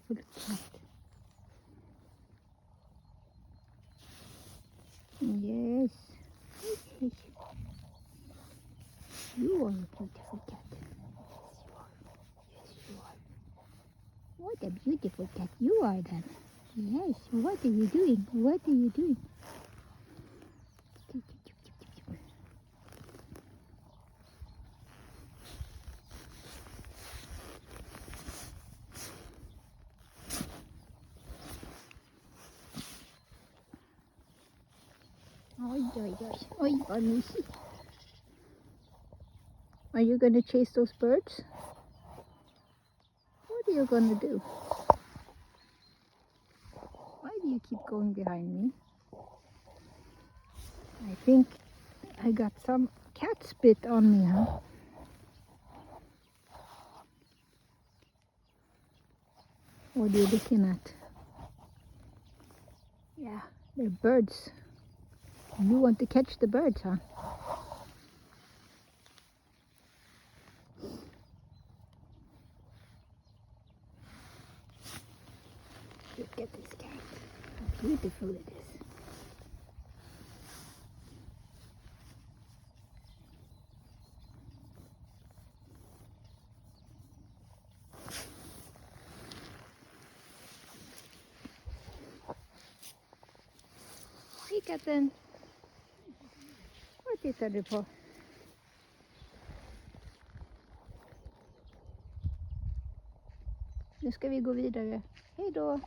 beautiful cat. Yes. Yes. You are a beautiful cat. Yes, you are. Yes, you are. What a beautiful cat you are then. Yes. What are you doing? What are you doing? Oi, oi, oi. Oi, Anusi. Are you going to chase those birds? What are you going to do? Why do you keep going behind me? I think I got some cat spit on me, huh? What are you looking at? Yeah, they're birds. You want to catch the birds, huh? Look at this cat. How beautiful it is. Hej katten! Vad tittar du på? Nu ska vi gå vidare. Hej då!